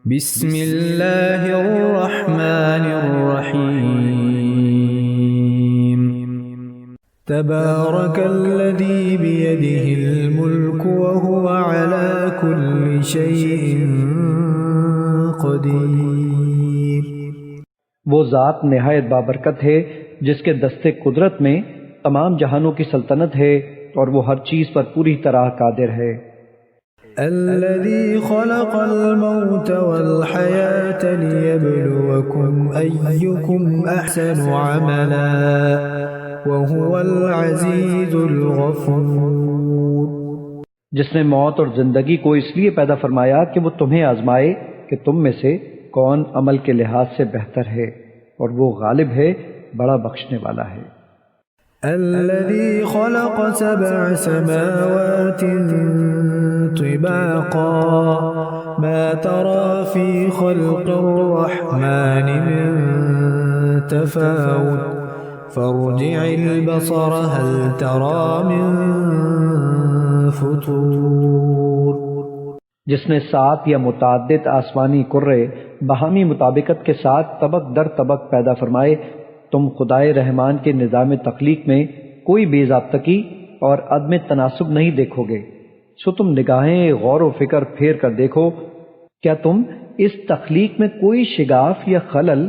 بسم اللہ الرحمن الرحیم تبارک الذی بیدہ الملک وہو علی کل شیء قدیر۔ وہ ذات نہایت بابرکت ہے جس کے دستے قدرت میں تمام جہانوں کی سلطنت ہے اور وہ ہر چیز پر پوری طرح قادر ہے۔ الذي خلق الموت والحياة ليبلوكم أيكم أحسن عملا وهو العزيز الغفور۔ جس نے موت اور زندگی کو اس لیے پیدا فرمایا کہ وہ تمہیں آزمائے کہ تم میں سے کون عمل کے لحاظ سے بہتر ہے، اور وہ غالب ہے، بڑا بخشنے والا ہے۔ الذي خلق 7 سماوات طباقا ما ترى في خلق الرحمن من تفاوت فارجع البصر هل ترى من فطور۔ جس نے 7 یا متعدد آسمانی کرے باہمی مطابقت کے ساتھ طبق در طبق پیدا فرمائے، تم خدائے رحمان کے نظام تخلیق میں کوئی بے ضابطگی اور عدم تناسب نہیں دیکھو گے، سو تم نگاہیں غور و فکر پھیر کر دیکھو، کیا تم اس تخلیق میں کوئی شگاف یا خلل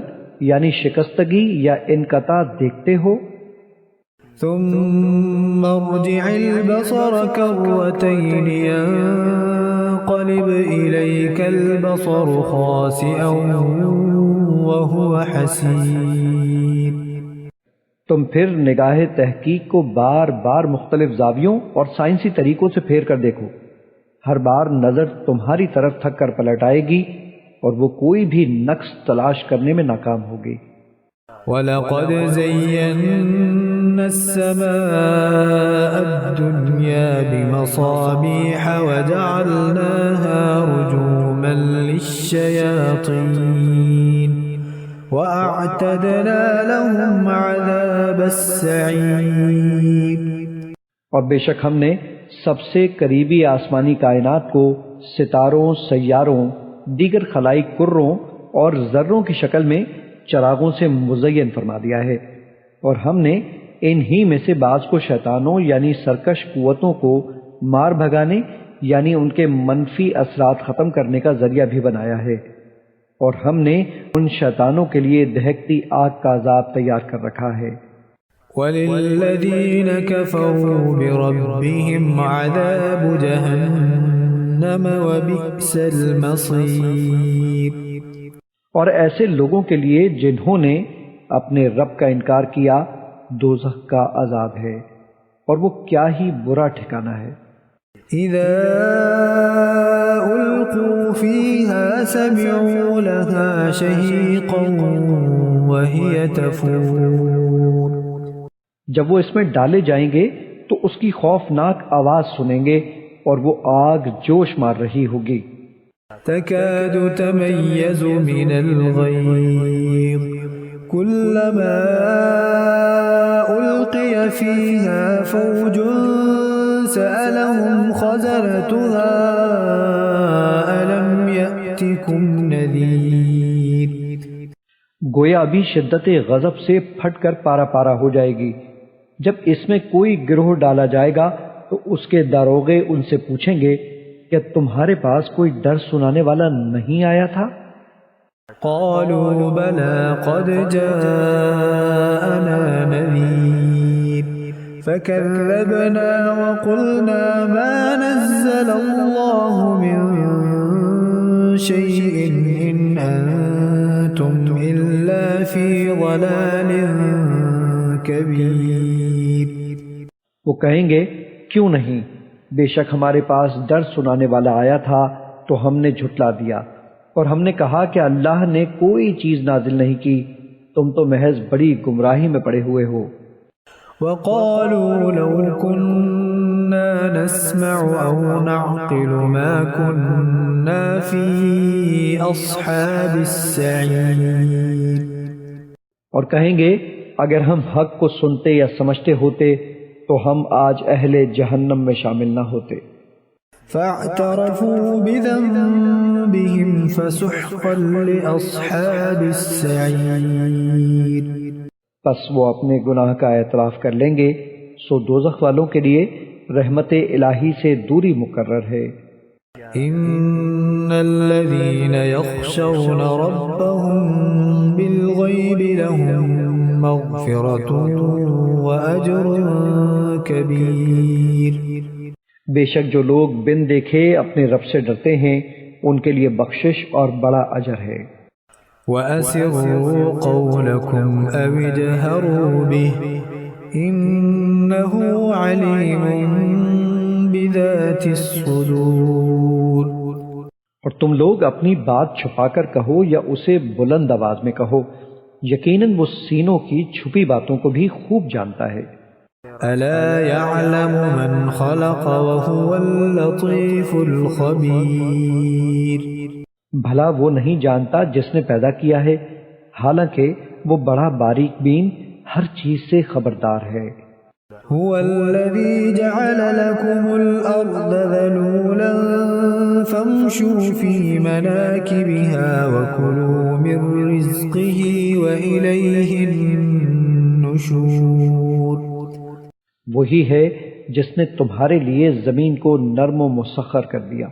یعنی شکستگی یا انقطاع دیکھتے ہو؟ ثم ارجع البصر كرتين ينقلب إليك البصر خاسئا وهو حسير۔ تم پھر نگاہ تحقیق کو بار بار مختلف زاویوں اور سائنسی طریقوں سے پھیر کر دیکھو، ہر بار نظر تمہاری طرف تھک کر پلٹ آئے گی اور وہ کوئی بھی نقص تلاش کرنے میں ناکام ہوگی۔ وَلَقَدْ زَيَّنَّا السَّمَاءَ الدُّنْيَا بِمَصَابِيحَ وَجَعَلْنَاهَا رُجُومًا لِلشَّيَاطِينِ وَأَعْتَدْنَا لَهُمْ عَذَابَ السَّعِيرِ۔ اور بے شک ہم نے سب سے قریبی آسمانی کائنات کو ستاروں، سیاروں، دیگر خلائی کروں اور ذروں کی شکل میں چراغوں سے مزین فرما دیا ہے، اور ہم نے انہی میں سے بعض کو شیطانوں یعنی سرکش قوتوں کو مار بھگانے یعنی ان کے منفی اثرات ختم کرنے کا ذریعہ بھی بنایا ہے، اور ہم نے ان شیطانوں کے لیے دہکتی آگ کا عذاب تیار کر رکھا ہے۔ وَلِلَّذِينَ كَفَرُوا بِرَبِّهِمْ عَذَابُ جَهَنَّمَ وَبِئْسَ الْمَصِيرُ۔ اور ایسے لوگوں کے لیے جنہوں نے اپنے رب کا انکار کیا، دوزخ کا عذاب ہے، اور وہ کیا ہی برا ٹھکانہ ہے۔ اذا القوا فيها سمعوا لها شهيقا وهي تفور۔ جب وہ اس میں ڈالے جائیں گے تو اس کی خوفناک آواز سنیں گے اور وہ آگ جوش مار رہی ہوگی۔ تكاد تميز من الغيظ كلما ألقي فيها فوج سألهم خزنتها ألم يأتكم نذير۔ گویا ابھی شدت غضب سے پھٹ کر پارا پارا ہو جائے گی، جب اس میں کوئی گروہ ڈالا جائے گا تو اس کے داروغے ان سے پوچھیں گے، کیا تمہارے پاس کوئی ڈر سنانے والا نہیں آیا تھا؟ قالوا بلى قد جاءنا نذير فكذبنا وقلنا ما نزل الله من شيء إن أنتم إلا في ضلال كبير۔ وہ کہیں گے، کیوں نہیں، بے شک ہمارے پاس ڈر سنانے والا آیا تھا تو ہم نے جھٹلا دیا، اور ہم نے کہا کہ اللہ نے کوئی چیز نازل نہیں کی، تم تو محض بڑی گمراہی میں پڑے ہوئے ہو۔ وَقَالُوا لَوْ كُنَّا نَسْمَعُ أَوْ نَعْقِلُ مَا كُنَّا فِي أَصْحَابِ السَّعِيرِ۔ اور کہیں گے، اگر ہم حق کو سنتے یا سمجھتے ہوتے تو ہم آج اہل جہنم میں شامل نہ ہوتے۔ فاعترفوا بذنبهم فسحقا لأصحاب السعير. پس وہ اپنے گناہ کا اعتراف کر لیں گے، سو دوزخ والوں کے لیے رحمت الہی سے دوری مقرر ہے۔ ان الذين يخشون ربهم بالغيب لهم مغفرة واجر كبير. بے شک جو لوگ بن دیکھے اپنے رب سے ڈرتے ہیں ان کے لیے بخشش اور بڑا اجر ہے۔ وَأَسِرُّوا قَوْلَكُمْ أَوِ اجْهَرُوا بِهِ إِنَّهُ عَلِيمٌ بِذَاتِ الصُّدُورِ. اور تم لوگ اپنی بات چھپا کر کہو یا اسے بلند آواز میں کہو، یقیناً وہ سینوں کی چھپی باتوں کو بھی خوب جانتا ہے۔ أَلَا يَعْلَمُ مَنْ خَلَقَ وَهُوَ اللَّطِيفُ الْخَبِيرُ. بھلا وہ نہیں جانتا جس نے پیدا کیا ہے، حالانکہ وہ بڑا باریک بین ہر چیز سے خبردار ہے۔ هو الذي جعل لكم الأرض ذلولا فامشوا في مناكبها وكلوا من رزقه وإليه النشور. وہی ہے جس نے تمہارے لیے زمین کو نرم و مسخر کر دیا،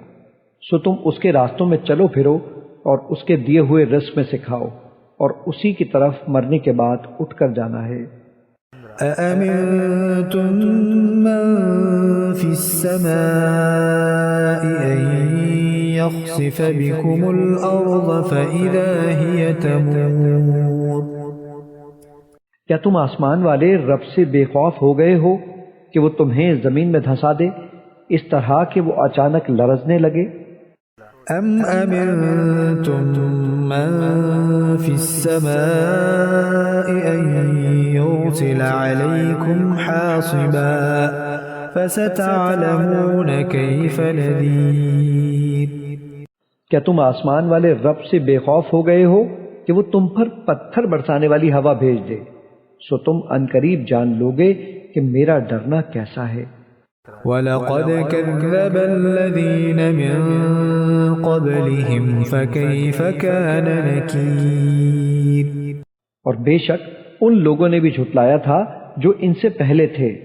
سو تم اس کے راستوں میں چلو پھرو اور اس کے دیے ہوئے رزق میں سے کھاؤ، اور اسی کی طرف مرنے کے بعد اٹھ کر جانا ہے۔ أَأَمِنْتُمْ مَنْ فِي السَّمَاءِ أَنْ يَخْسِفَ بِكُمُ الْأَرْضَ فَإِذَا هِيَ تَمُورُ. کیا تم آسمان والے رب سے بے خوف ہو گئے ہو کہ وہ تمہیں زمین میں دھنسا دے اس طرح کہ وہ اچانک لرزنے لگے؟ أَمْ أَمِنْتُمْ مَنْ فِي السَّمَاءِ أَنْ يُرْسِلَ عَلَيْكُمْ حَاصِبًا فَسَتَعْلَمُونَ كَيْفَ نَذِيرِ. کیا تم آسمان والے رب سے بے خوف ہو گئے ہو کہ وہ تم پر پتھر برسانے والی ہوا بھیج دے، سو تم عنقریب جان لوگے کہ میرا ڈرنا کیسا ہے۔ وَلَقَدْ كَذَّبَ الَّذِينَ مِن قَبْلِهِمْ فَكَيْفَ كَانَ نَكِيرِ. اور بے شک ان لوگوں نے بھی جھٹلایا تھا جو ان سے پہلے تھے،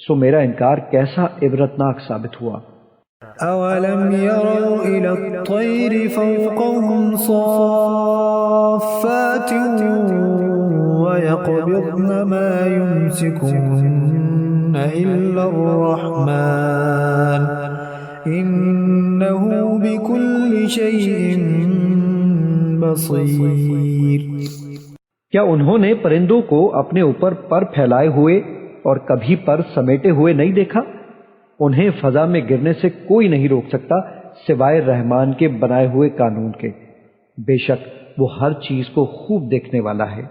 سو میرا انکار کیسا عبرتناک ثابت ہوا۔ أَوَلَمْ يَرَوْا إِلَى الطَّيْرِ فَوْقَهُمْ صَافَّاتٍ وَيَقْبِضْنَ مَا يُمْسِكُهُنَّ إِلَّا الرَّحْمَنُ إِنَّهُ بِكُلِّ شَيْءٍ بَصِيرٌ. کیا انہوں نے پرندوں کو اپنے اوپر پر پھیلائے ہوئے اور کبھی پر سمیٹے ہوئے نہیں دیکھا؟ انہیں فضا میں گرنے سے کوئی نہیں روک سکتا سوائے رحمان کے بنائے ہوئے قانون کے، بے شک وہ ہر چیز کو خوب دیکھنے والا ہے۔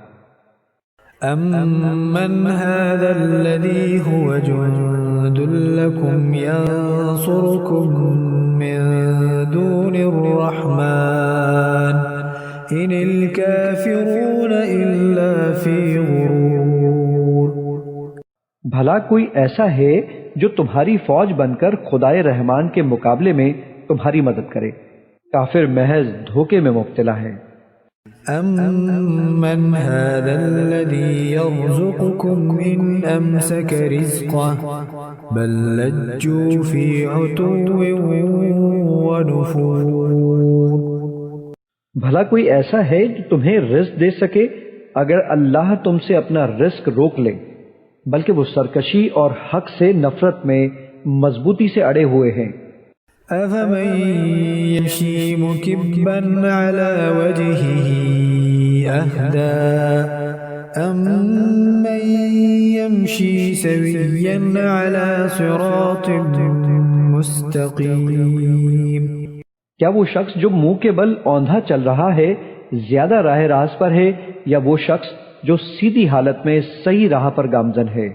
أَمَّنْ هَذَا الَّذِي هُوَ جُنْدٌ لَكُمْ يَنْصُرُكُمْ مِنْ دُونِ الرَّحْمَنِ إِنِ الْكَافِرُونَ إِلَّا فِي غُرُورٍ. بھلا کوئی ایسا ہے جو تمہاری فوج بن کر خدائے رحمان کے مقابلے میں تمہاری مدد کرے؟ کافر محض دھوکے میں مبتلا ہے۔ أَمَّنْ هَذَا الَّذِي يَرْزُقُكُمْ إِنْ أَمْسَكَ رِزْقَهُ بَلْ لَجُّوا فِي عُتُوٍّ وَنُفُورٍ. بھلا کوئی ایسا ہے جو تمہیں رزق دے سکے اگر اللہ تم سے اپنا رزق روک لے، بلکہ وہ سرکشی اور حق سے نفرت میں مضبوطی سے اڑے ہوئے ہیں۔ أَفَمَن يَمْشِي مُكِبًّا عَلَى وَجْهِهِ أَهْدَىٰ أَمَّن يَمْشِي سَوِيًّا عَلَى صِرَاطٍ مُسْتَقِيمٍ. کیا وہ شخص جو منہ کے بل اوندھا چل رہا ہے زیادہ راہ راست پر ہے، یا وہ شخص جو سیدھی حالت میں صحیح راہ پر گامزن ہے؟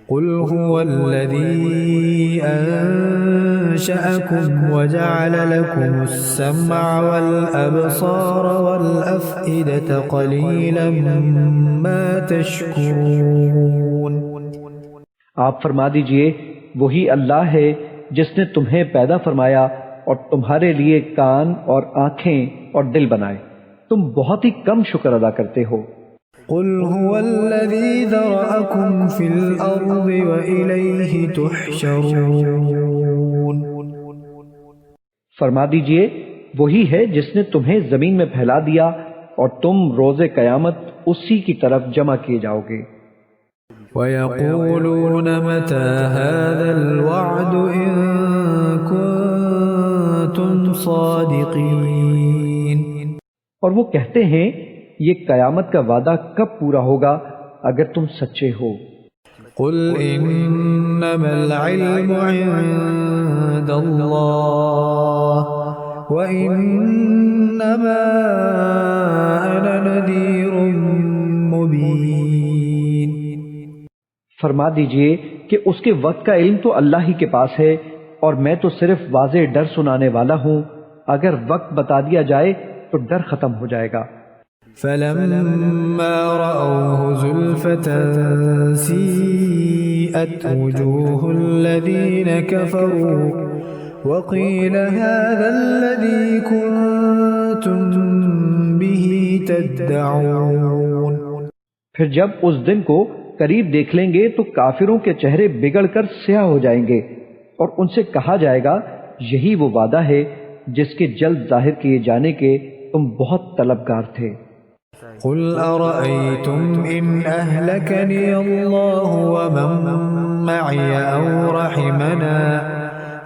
قُلْ هُوَ الَّذِي أَنشَأَكُمْ وَجَعَلَ لَكُمُ السَّمْعَ وَالْأَبْصَارَ وَالْأَفْئِدَةَ قَلِيلًا مَا تَشْكُرُونَ. آپ فرما دیجئے وہی اللہ ہے جس نے تمہیں پیدا فرمایا اور تمہارے لیے کان اور آنکھیں اور دل بنائے، تم بہت ہی کم شکر ادا کرتے ہو۔ قل هو الذي ذرأكم في الأرض وإليه تحشرون۔ فرما دیجئے وہی ہے جس نے تمہیں زمین میں پھیلا دیا اور تم روز قیامت اسی کی طرف جمع کیے جاؤ گے۔ وَيَقُولُونَ مَتَى هَذَا الْوَعْدُ إِن كُنتُمْ صَادِقِينَ۔ اور وہ کہتے ہیں یہ قیامت کا وعدہ کب پورا ہوگا اگر تم سچے ہو۔ قُلْ إِنَّمَا الْعِلْمُ عِندَ اللَّهِ وَإِنَّمَا أَنَا نَذِيرٌ مُبِينٌ۔ فرما دیجئے کہ اس کے وقت کا علم تو اللہ ہی کے پاس ہے اور میں تو صرف واضح ڈر سنانے والا ہوں، اگر وقت بتا دیا جائے تو ڈر ختم ہو جائے گا۔ فَلَمَّا رَأَوْهُ زُلْفَةً سِيئَتْ وُجُوهُ الَّذِينَ كَفَرُوا وَقِيلَ هَذَا الَّذِي كُنتُم بِهِ تَدَّعُونَ۔ پھر جب اس دن کو قریب دیکھ لیں گے تو کافروں کے چہرے بگڑ کر سیاہ ہو جائیں گے اور ان سے کہا جائے گا یہی وہ وعدہ ہے جس کے جلد ظاہر کیے جانے کے تم بہت طلبگار تھے۔ قُلْ أَرَأَيْتُمْ إِنْ أَهْلَكَنِيَ اللَّهُ وَمَن مَّعِيَ أَوْ رَحِمَنَا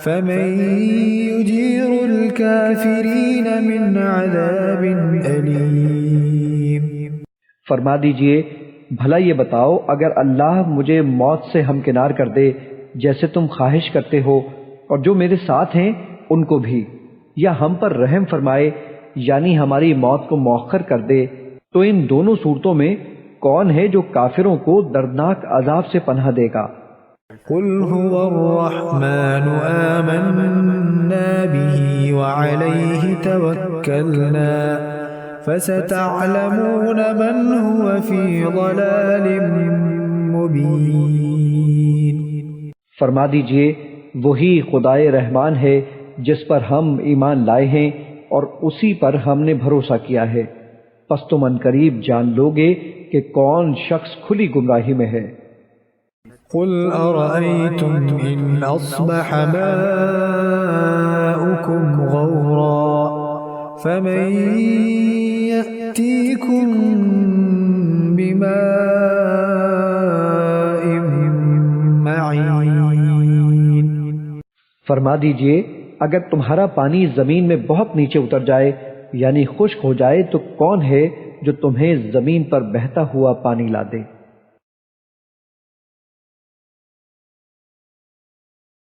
فَمَن يُجِيرُ الْكَافِرِينَ مِنْ عَذَابٍ أَلِيمٍ۔ فرما دیجئے بھلا یہ بتاؤ اگر اللہ مجھے موت سے ہمکنار کر دے جیسے تم خواہش کرتے ہو اور جو میرے ساتھ ہیں ان کو بھی، یا ہم پر رحم فرمائے یعنی ہماری موت کو مؤخر کر دے، تو ان دونوں صورتوں میں کون ہے جو کافروں کو دردناک عذاب سے پناہ دے گا؟ قُلْ هُوَ الرَّحْمَنُ آمَنَّا بِهِ وَعَلَيْهِ تَوَكَّلْنَا فَسَتَعْلَمُونَ مَنْ هُوَ فِي ضَلَالٍ مُبِينٍ۔ فرما دیجئے وہی خدائے رحمان ہے جس پر ہم ایمان لائے ہیں اور اسی پر ہم نے بھروسہ کیا ہے، پس تم عنقریب جان لوگے کہ کون شخص کھلی گمراہی میں ہے۔ قُلْ أَرَأَيْتُمْ إِنْ أَصْبَحَ مَاؤُكُمْ غَوْرًا فَمَن يَأْتِيكُم بِمَاءٍ مَّعِينٍ۔ فرما دیجئے اگر تمہارا پانی زمین میں بہت نیچے اتر جائے یعنی خشک ہو جائے تو کون ہے جو تمہیں زمین پر بہتا ہوا پانی لا دے؟